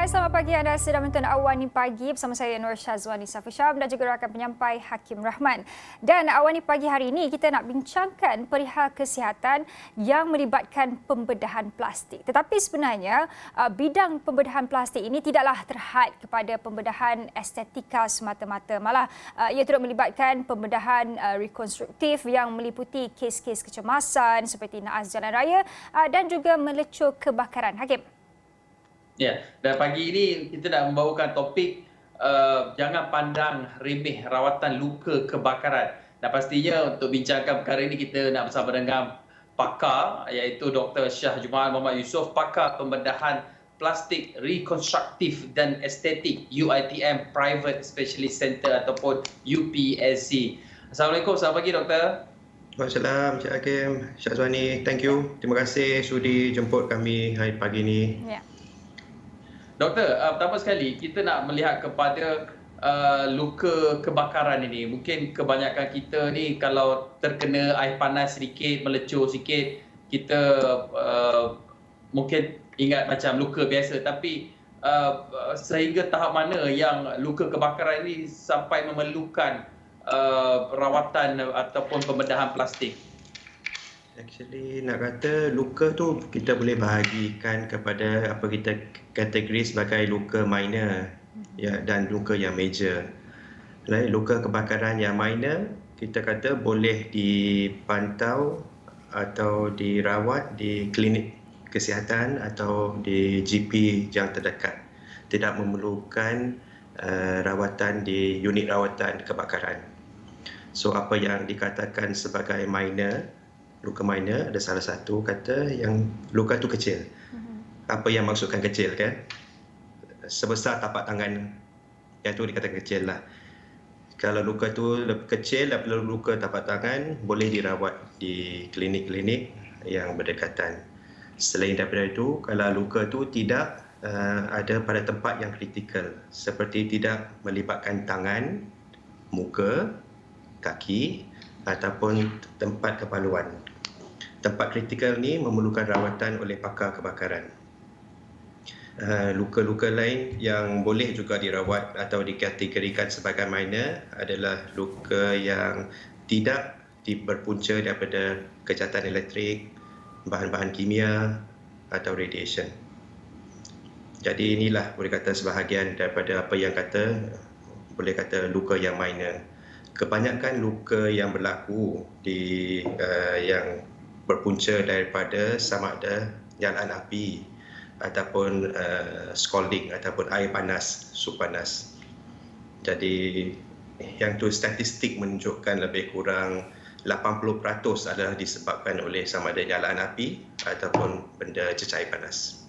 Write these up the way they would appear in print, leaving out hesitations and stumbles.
Selamat pagi. Anda sedang menonton Awani Pagi bersama saya Nur Syazwani Safusyam dan juga rakan penyampai Hakim Rahman. Dan Awani Pagi hari ini kita nak bincangkan perihal kesihatan yang melibatkan pembedahan plastik. Tetapi sebenarnya bidang pembedahan plastik ini tidaklah terhad kepada pembedahan estetika semata-mata. Malah ia turut melibatkan pembedahan rekonstruktif yang meliputi kes-kes kecemasan seperti naas jalan raya dan juga melecur kebakaran. Hakim. Ya, dan pagi ini kita nak membawakan topik jangan pandang remeh rawatan luka kebakaran. Dan pastinya untuk bincangkan perkara ini kita nak bersama dengan pakar iaitu Dr. Syah Jumaal Muhammad Yusof, pakar pembedahan plastik rekonstruktif dan estetik UiTM Private Specialist Center ataupun UPSC. Assalamualaikum, selamat pagi doktor. Waalaikumsalam, Encik Hakim, Syazwani. Thank you. Terima kasih sudi jemput kami hari pagi ini. Ya. Doktor, pertama sekali kita nak melihat kepada luka kebakaran ini. Mungkin kebanyakan kita ni kalau terkena air panas sedikit, melecur sikit, kita mungkin ingat macam luka biasa. Tapi sehingga tahap mana yang luka kebakaran ini sampai memerlukan rawatan ataupun pembedahan plastik? Actually, nak kata luka tu kita boleh bahagikan kepada apa kita kategori sebagai luka minor ya, dan luka yang major. Luka kebakaran yang minor kita kata boleh dipantau atau dirawat di klinik kesihatan atau di GP yang terdekat. Tidak memerlukan rawatan di unit rawatan kebakaran. So apa yang dikatakan sebagai minor, luka minor ada salah satu kata yang luka tu kecil. Apa yang maksudkan kecil kan? Sebesar tapak tangan, yang tu dikatakan kecil lah. Kalau luka tu lebih kecil daripada luka tapak tangan, boleh dirawat di klinik-klinik yang berdekatan. Selain daripada itu, kalau luka tu tidak ada pada tempat yang kritikal, seperti tidak melibatkan tangan, muka, kaki ataupun tempat kepaluan. Tempat kritikal ni memerlukan rawatan oleh pakar kebakaran. Luka-luka lain yang boleh juga dirawat atau dikategorikan sebagai minor adalah luka yang tidak berpunca daripada kejahatan elektrik, bahan-bahan kimia atau radiation. Jadi inilah boleh kata sebahagian daripada apa yang boleh kata luka yang minor. Kebanyakan luka yang berlaku yang berpunca daripada sama ada nyalaan api ataupun scalding ataupun air panas, suhu panas. Jadi yang tu statistik menunjukkan lebih kurang 80% adalah disebabkan oleh sama ada nyalaan api ataupun benda cecair panas.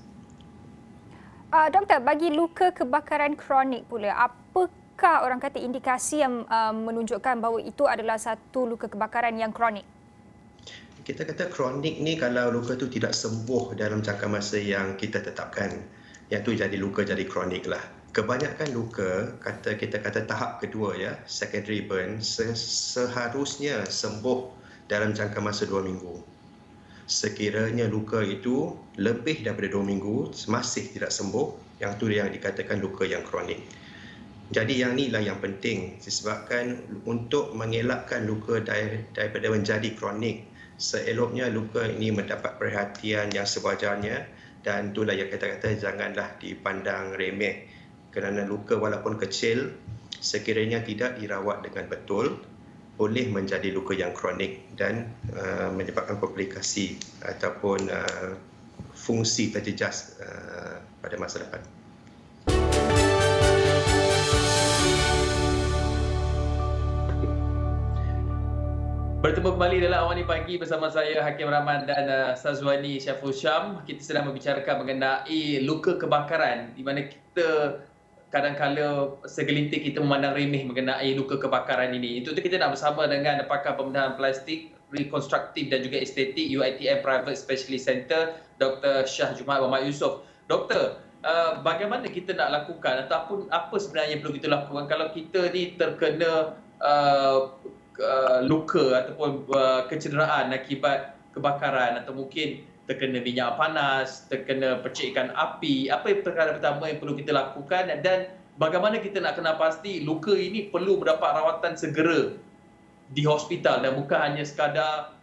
Doktor, bagi luka kebakaran kronik pula, apakah orang kata indikasi yang menunjukkan bahawa itu adalah satu luka kebakaran yang kronik? Kita kata kronik ni kalau luka tu tidak sembuh dalam jangka masa yang kita tetapkan, yang tu jadi luka jadi kronik lah. Kebanyakan luka, kita kata tahap kedua ya, secondary burn, seharusnya sembuh dalam jangka masa 2 minggu. Sekiranya luka itu lebih daripada 2 minggu masih tidak sembuh, yang tu yang dikatakan luka yang kronik. Jadi yang inilah yang penting disebabkan untuk mengelakkan luka daripada menjadi kronik, seeloknya luka ini mendapat perhatian yang sewajarnya, dan itulah yang kata-kata janganlah dipandang remeh, kerana luka walaupun kecil sekiranya tidak dirawat dengan betul boleh menjadi luka yang kronik dan menyebabkan komplikasi ataupun fungsi terjejas pada masa depan. Bertemu kembali dalam Awani Pagi bersama saya Hakim Rahman dan Syazwani Safusyam. Kita sedang membicarakan mengenai luka kebakaran di mana kita kadang-kala segelintir kita memandang remeh mengenai luka kebakaran ini. Untuk itu kita nak bersama dengan pakar pembedahan plastik rekonstruktif dan juga estetik UiTM Private Specialist Center Dr. Syah Jumaal Muhammad Yusof. Doktor, bagaimana kita nak lakukan ataupun apa sebenarnya yang perlu kita lakukan kalau kita ni terkena luka ataupun kecederaan akibat kebakaran atau mungkin terkena minyak panas, terkena percikan api, apa perkara pertama yang perlu kita lakukan dan bagaimana kita nak kena pasti luka ini perlu mendapat rawatan segera di hospital dan bukan hanya sekadar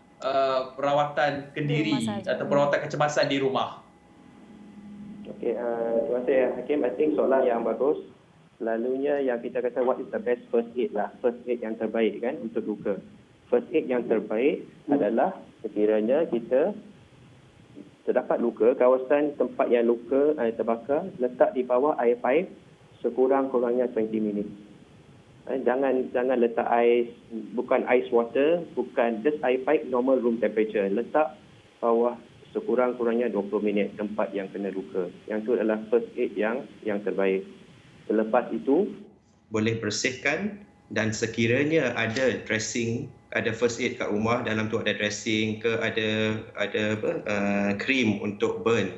perawatan kendiri atau perawatan kecemasan di rumah. Okey, terima kasih Hakim. I think soalan yang bagus. Selalunya yang kita kata what is the best first aid lah. First aid yang terbaik kan untuk luka. First aid yang terbaik adalah sekiranya kita terdapat luka, kawasan tempat yang luka terbakar, letak di bawah air paip sekurang-kurangnya 20 minit. Jangan letak ais, bukan ice water, bukan just air paip normal room temperature. Letak bawah sekurang-kurangnya 20 minit tempat yang kena luka. Yang itu adalah first aid yang terbaik. Selepas itu boleh bersihkan dan sekiranya ada dressing, ada first aid kat rumah, dalam tu ada dressing ke ada krim untuk burn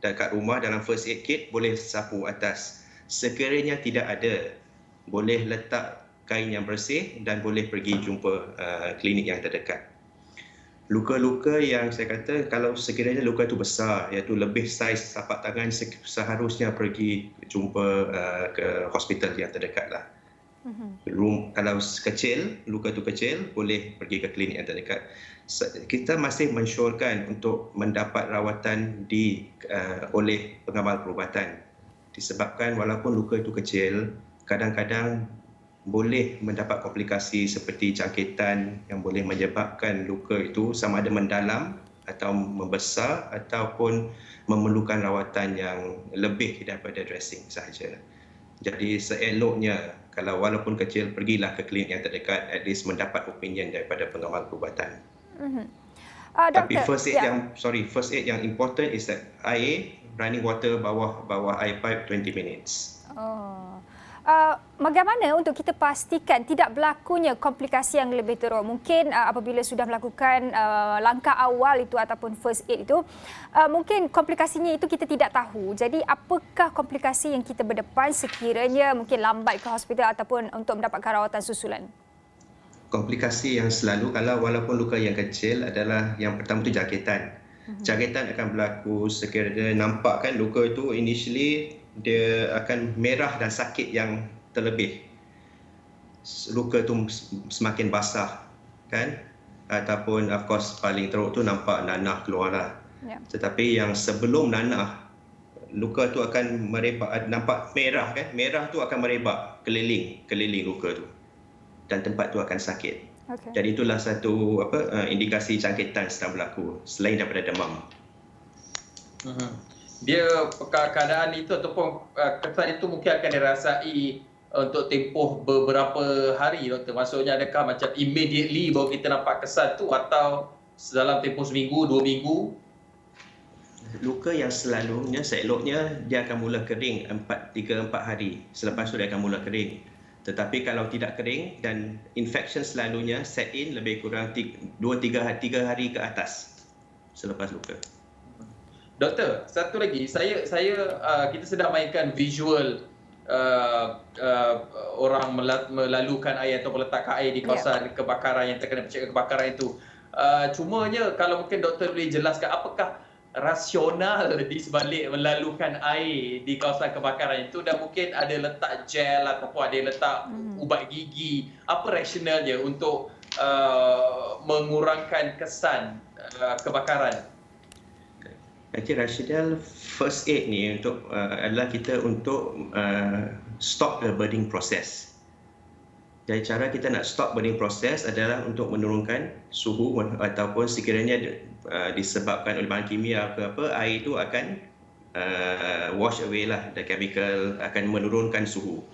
dekat rumah dalam first aid kit, boleh sapu atas. Sekiranya tidak ada, boleh letak kain yang bersih dan boleh pergi jumpa klinik yang terdekat. Luka-luka yang saya kata, kalau sekiranya luka itu besar, iaitu lebih saiz tapak tangan, seharusnya pergi jumpa ke hospital yang terdekat lah. Kalau kecil, luka itu kecil, boleh pergi ke klinik yang terdekat. Kita masih mensyorkan untuk mendapat rawatan oleh pengamal perubatan. Disebabkan walaupun luka itu kecil, kadang-kadang boleh mendapat komplikasi seperti jangkitan yang boleh menyebabkan luka itu sama ada mendalam atau membesar ataupun memerlukan rawatan yang lebih daripada dressing sahaja. Jadi seeloknya kalau walaupun kecil, pergilah ke klinik yang terdekat, at least mendapat opinion daripada pengamal perubatan. Tapi first aid yang important is that air, running water bawah air pipe 20 minutes. Bagaimana untuk kita pastikan tidak berlakunya komplikasi yang lebih teruk? Mungkin apabila sudah melakukan langkah awal itu ataupun first aid itu, mungkin komplikasinya itu kita tidak tahu. Jadi apakah komplikasi yang kita berdepan sekiranya mungkin lambat ke hospital ataupun untuk mendapatkan rawatan susulan? Komplikasi yang selalu, kalau walaupun luka yang kecil, adalah yang pertama itu jangkitan. Jangkitan akan berlaku sekiranya nampak kan luka itu initially dia akan merah dan sakit yang terlebih. Luka itu semakin basah kan, ataupun of course paling teruk tu nampak nanah keluar lah. Tetapi yang sebelum nanah, luka tu akan merebak, nampak merah kan, merah tu akan merebak keliling luka tu dan tempat tu akan sakit. Jadi itulah satu indikasi jangkitan sedang berlaku selain daripada demam. Dia keadaan itu ataupun kesan itu mungkin akan dirasai untuk tempoh beberapa hari, doktor. Maksudnya adakah macam immediately baru kita nampak kesan tu atau dalam tempoh seminggu, 2 minggu? Luka yang selalunya, seeloknya dia akan mula kering 3-4 hari. Selepas tu dia akan mula kering. Tetapi kalau tidak kering dan infection selalunya set in lebih kurang 2-3 hari ke atas selepas luka. Doktor, satu lagi, kita sedang mainkan visual orang melalukan air atau meletakkan air di kawasan kebakaran yang terkena percikan kebakaran itu. Cumanya kalau mungkin doktor boleh jelaskan apakah rasional di sebalik melalukan air di kawasan kebakaran itu, dan mungkin ada letak gel ataupun ada letak ubat gigi. Apa rasionalnya untuk mengurangkan kesan kebakaran? Rasional first aid ni adalah kita untuk stop the burning process. Jadi cara kita nak stop burning process adalah untuk menurunkan suhu, ataupun sekiranya disebabkan oleh bahan kimia ke apa, air itu akan wash away lah the chemical, akan menurunkan suhu.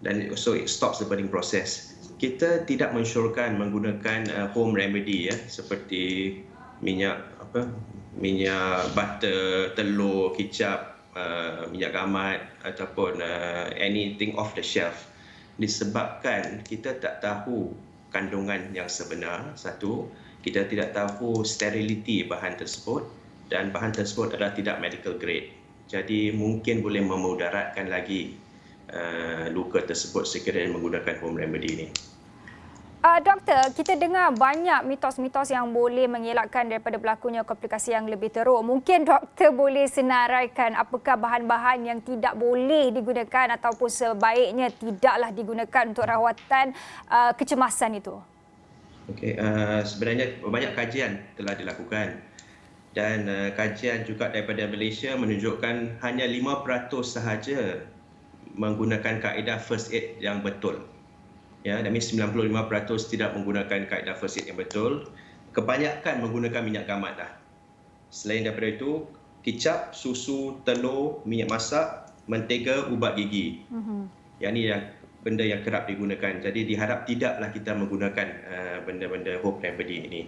Dan so it stops the burning process. Kita tidak mensyorkan menggunakan home remedy seperti minyak butter, telur, kicap, minyak gamat ataupun anything off the shelf. Disebabkan kita tak tahu kandungan yang sebenar, satu, kita tidak tahu sterility bahan tersebut, dan bahan tersebut adalah tidak medical grade. Jadi mungkin boleh memudaratkan lagi luka tersebut sekiranya menggunakan home remedy ini. Doktor, kita dengar banyak mitos-mitos yang boleh mengelakkan daripada berlakunya komplikasi yang lebih teruk. Mungkin doktor boleh senaraikan apakah bahan-bahan yang tidak boleh digunakan ataupun sebaiknya tidaklah digunakan untuk rawatan kecemasan itu? Okey, sebenarnya banyak kajian telah dilakukan dan kajian juga daripada Malaysia menunjukkan hanya 5% sahaja menggunakan kaedah first aid yang betul. Ya, that means 95% tidak menggunakan kaedah first aid yang betul. Kebanyakan menggunakan minyak gamat dah. Selain daripada itu, kicap, susu, telur, minyak masak, mentega, ubat gigi. Yang ni yang benda yang kerap digunakan. Jadi diharap tidaklah kita menggunakan benda-benda whole plant remedy ini.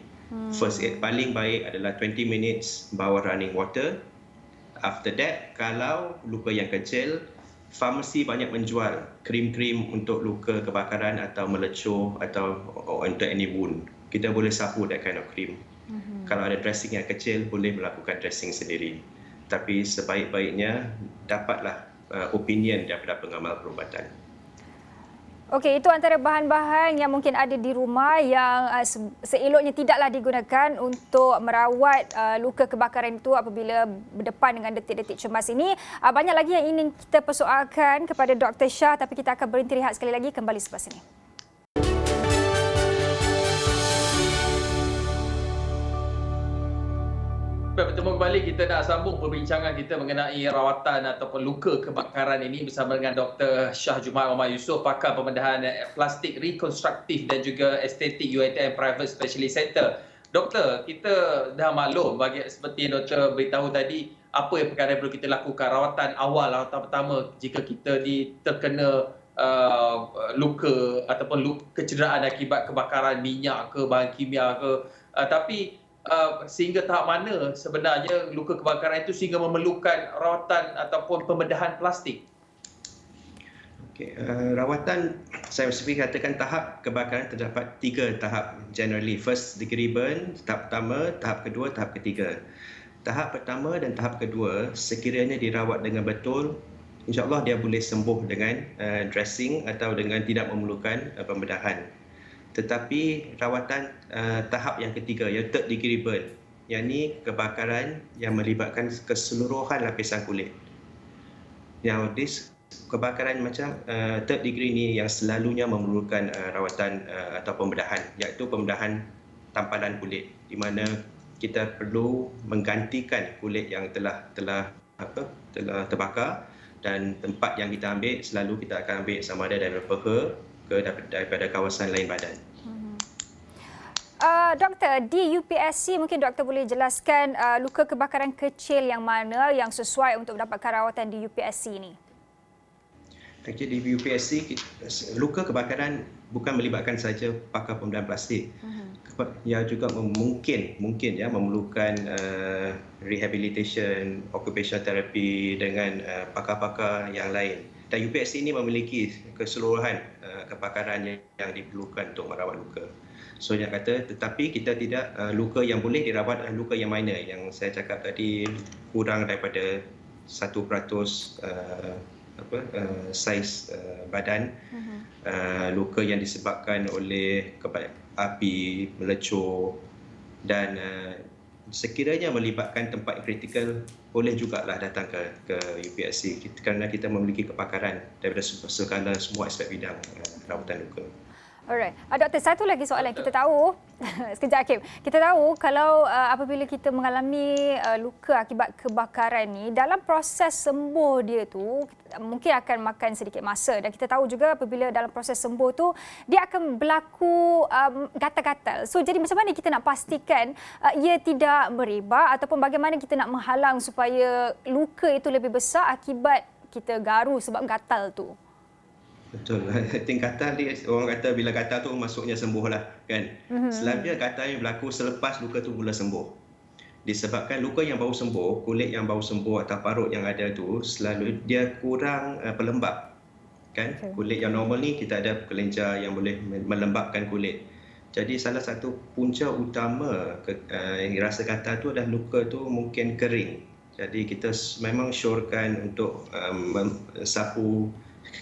First aid paling baik adalah 20 minutes bawah running water. After that, kalau luka yang kecil, farmasi banyak menjual krim-krim untuk luka kebakaran atau melecur atau untuk any wound. Kita boleh sapu that kind of cream. Kalau ada dressing yang kecil, boleh melakukan dressing sendiri. Tapi sebaik-baiknya dapatlah opinion daripada pengamal perubatan. Okey, itu antara bahan-bahan yang mungkin ada di rumah yang seeloknya tidaklah digunakan untuk merawat luka kebakaran itu apabila berdepan dengan detik-detik cemas ini. Banyak lagi yang ingin kita persoalkan kepada Dr. Shah, tapi kita akan berhenti rehat sekali lagi, kembali selepas ini. Bertemu kembali, kita nak sambung perbincangan kita mengenai rawatan ataupun luka kebakaran ini bersama dengan Dr. Shah Jumaat Muhammad Yusof, pakar pembedahan plastik rekonstruktif dan juga estetik UiTM Private Specialist Center. Doktor, kita dah maklum seperti yang doktor beritahu tadi, apa yang perkara yang perlu kita lakukan. Rawatan awal, rawatan pertama jika kita terkena luka ataupun kecederaan akibat kebakaran minyak ke bahan kimia ke. Tapi sehingga tahap mana sebenarnya luka kebakaran itu sehingga memerlukan rawatan ataupun pembedahan plastik? Okay, rawatan, saya mesti katakan tahap kebakaran terdapat 3 tahap generally. First degree burn, tahap pertama, tahap kedua, tahap ketiga. Tahap pertama dan tahap kedua sekiranya dirawat dengan betul, insya-Allah dia boleh sembuh dengan dressing atau dengan tidak memerlukan pembedahan. Tetapi rawatan tahap yang ketiga, iaitu third degree burn, yang ni kebakaran yang melibatkan keseluruhan lapisan kulit. Yang this kebakaran macam third degree ni yang selalunya memerlukan rawatan atau pembedahan, iaitu pembedahan tampalan kulit, di mana kita perlu menggantikan kulit yang telah terbakar, dan tempat yang kita ambil selalu kita akan ambil sama ada daripada peha ke daripada kawasan lain badan. Doktor, di UPSC mungkin doktor boleh jelaskan luka kebakaran kecil yang mana yang sesuai untuk mendapatkan rawatan di UPSC ini? Di UPSC, luka kebakaran bukan melibatkan saja pakar pembedahan plastik. Ya juga mungkin ya memerlukan rehabilitation, occupational therapy dengan pakar-pakar yang lain. Dan UPSC ini memiliki keseluruhan kebakaran yang diperlukan untuk merawat luka. So nak kata, tetapi kita tidak, luka yang boleh dirawat adalah luka yang minor, yang saya cakap tadi kurang daripada 1% saiz badan. Luka yang disebabkan oleh api, melecur, dan sekiranya melibatkan tempat yang kritikal, boleh jugalah datang ke UPSC kerana kita memiliki kepakaran daripada segala semua aspek bidang rawatan luka. Alright. Doktor, satu lagi soalan. Kita tahu, sekejap Hakim, kita tahu kalau apabila kita mengalami luka akibat kebakaran ni, dalam proses sembuh dia tu mungkin akan makan sedikit masa, dan kita tahu juga apabila dalam proses sembuh tu dia akan berlaku gatal-gatal. So jadi macam mana kita nak pastikan ia tidak merebak, ataupun bagaimana kita nak menghalang supaya luka itu lebih besar akibat kita garu sebab gatal tu? Betul. Gatal dia, orang kata bila gatal tu maksudnya sembuh lah, kan. Selalunya gatal yang berlaku selepas luka tu mula sembuh. Disebabkan luka yang baru sembuh, kulit yang baru sembuh atau parut yang ada tu selalu dia kurang pelembab, kan. Kulit yang normal ni kita ada kelenjar yang boleh melembabkan kulit. Jadi salah satu punca utama rasa gatal tu adalah luka tu mungkin kering. Jadi kita memang syorkan untuk sapu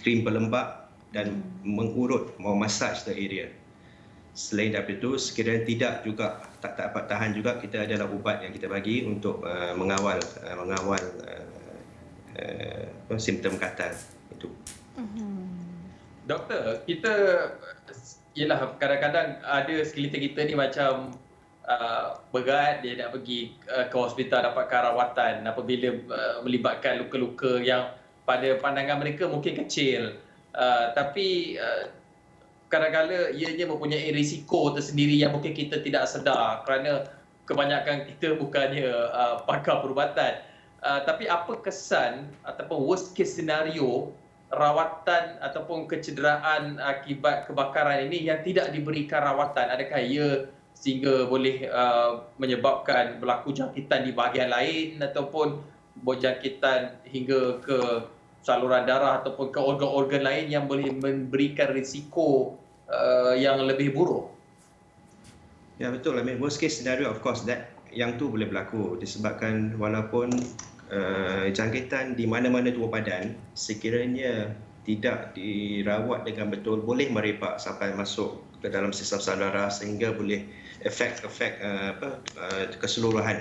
krim pelembab dan mengurut, massage the area. Selain daripada itu, sekiranya tidak juga tak dapat tahan juga, kita adalah ubat yang kita bagi untuk mengawal simptom katal itu. Doktor, kita ialah kadang-kadang ada sekeliling kita ni macam berat, dia nak pergi ke hospital dapatkan rawatan apabila melibatkan luka-luka yang pada pandangan mereka mungkin kecil, tapi kadang-kadang ianya mempunyai risiko tersendiri yang mungkin kita tidak sedar kerana kebanyakan kita bukannya pakar perubatan. Tapi apa kesan ataupun worst case scenario rawatan ataupun kecederaan akibat kebakaran ini yang tidak diberikan rawatan? Adakah ia sehingga boleh menyebabkan berlaku jangkitan di bahagian lain ataupun jangkitan hingga ke saluran darah ataupun ke organ-organ lain yang boleh memberikan risiko yang lebih buruk? Ya, betul. I mean, worst case scenario of course yang tu boleh berlaku disebabkan walaupun jangkitan di mana-mana tubuh badan sekiranya tidak dirawat dengan betul boleh merebak sampai masuk ke dalam sistem saluran sehingga boleh efek keseluruhan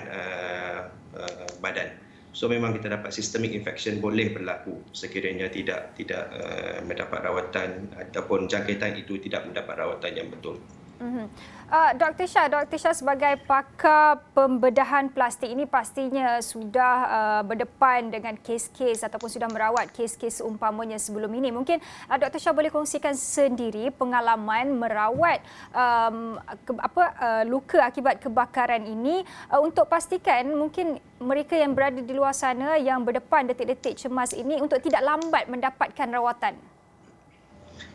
badan. So memang kita dapat systemic infection boleh berlaku sekiranya tidak mendapat rawatan ataupun jangkitan itu tidak mendapat rawatan yang betul. Dr. Shah sebagai pakar pembedahan plastik ini pastinya sudah berdepan dengan kes-kes ataupun sudah merawat kes-kes seumpamanya sebelum ini. Mungkin Dr. Shah boleh kongsikan sendiri pengalaman merawat luka akibat kebakaran ini untuk pastikan mungkin mereka yang berada di luar sana yang berdepan detik-detik cemas ini untuk tidak lambat mendapatkan rawatan.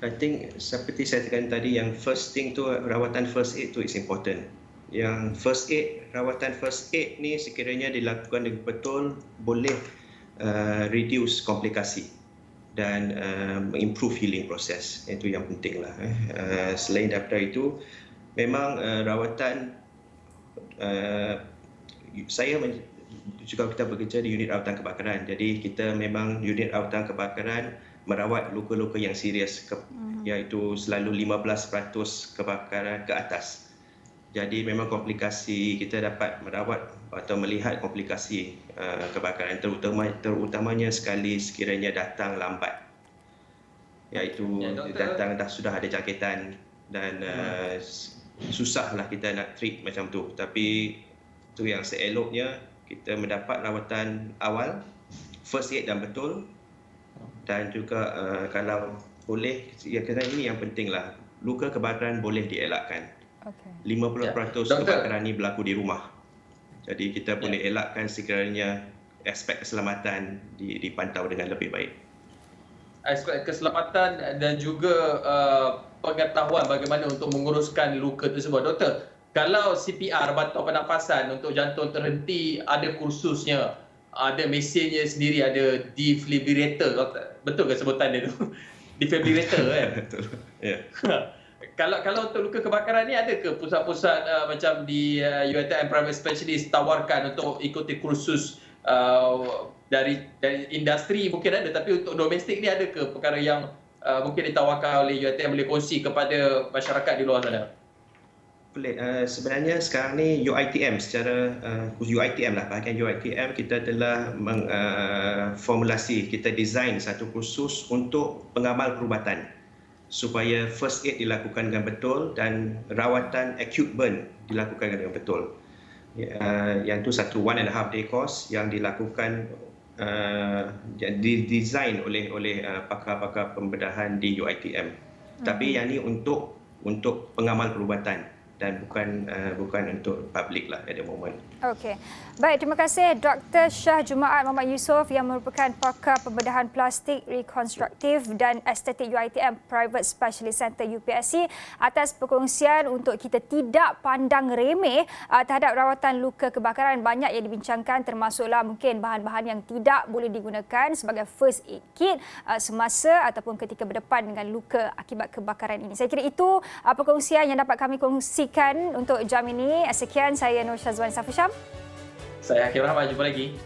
I think seperti saya tekan tadi, yang first thing tu rawatan first aid tu is important. Yang rawatan first aid ni sekiranya dilakukan dengan betul boleh reduce komplikasi dan improve healing process. Itu yang penting lah. Selain daripada itu, memang rawatan saya juga kita bekerja di unit rawatan kebakaran. Jadi kita memang unit rawatan kebakaran merawat luka-luka yang serius iaitu selalu 15% kebakaran ke atas. Jadi memang komplikasi kita dapat merawat atau melihat komplikasi kebakaran terutamanya sekali sekiranya datang lambat. Iaitu datang dah sudah ada jangkitan dan susahlah kita nak treat macam tu. Tapi tu yang seeloknya kita mendapat rawatan awal, first aid dan betul. Dan juga kalau boleh, ini yang penting lah, luka kebakaran boleh dielakkan. 50% kebakaran ni berlaku di rumah. Jadi kita boleh elakkan sekiranya aspek keselamatan dipantau dengan lebih baik. Aspek keselamatan dan juga pengetahuan bagaimana untuk menguruskan luka tersebut. Doktor, kalau CPR, bantuan pernafasan untuk jantung terhenti, ada kursusnya, ada mesinnya sendiri, ada defibrillator, betul ke sebutan dia tu? Defibrillator kan? Betul. Ya. Kalau untuk luka kebakaran ni ada ke pusat-pusat macam di UiTM Private Specialist tawarkan untuk ikuti kursus dari industri mungkin ada, tapi untuk domestik ni ada ke perkara yang mungkin ditawarkan oleh UiTM boleh kongsi kepada masyarakat di luar sana? Sebenarnya sekarang ni UiTM UiTM lah, bahagian UiTM kita telah formulasi, kita design satu kursus untuk pengamal perubatan supaya first aid dilakukan dengan betul dan rawatan acute burn dilakukan dengan betul. Yang tu satu 1.5 day course yang dilakukan didesain oleh pakar-pakar pembedahan di UiTM. Tapi yang ni untuk pengamal perubatan dan bukan untuk public lah at the moment. Okey. Baik, terima kasih Dr. Shah Jumaat Muhammad Yusof yang merupakan pakar pembedahan plastik rekonstruktif dan estetik UiTM Private Specialist Center UPSC atas perkongsian untuk kita tidak pandang remeh terhadap rawatan luka kebakaran. Banyak yang dibincangkan termasuklah mungkin bahan-bahan yang tidak boleh digunakan sebagai first aid kit semasa ataupun ketika berdepan dengan luka akibat kebakaran ini. Saya kira itu perkongsian yang dapat kami kongsikan untuk jam ini. Sekian, saya Nur Syazwan Safusham. Saya Hakim Rahman, jumpa lagi.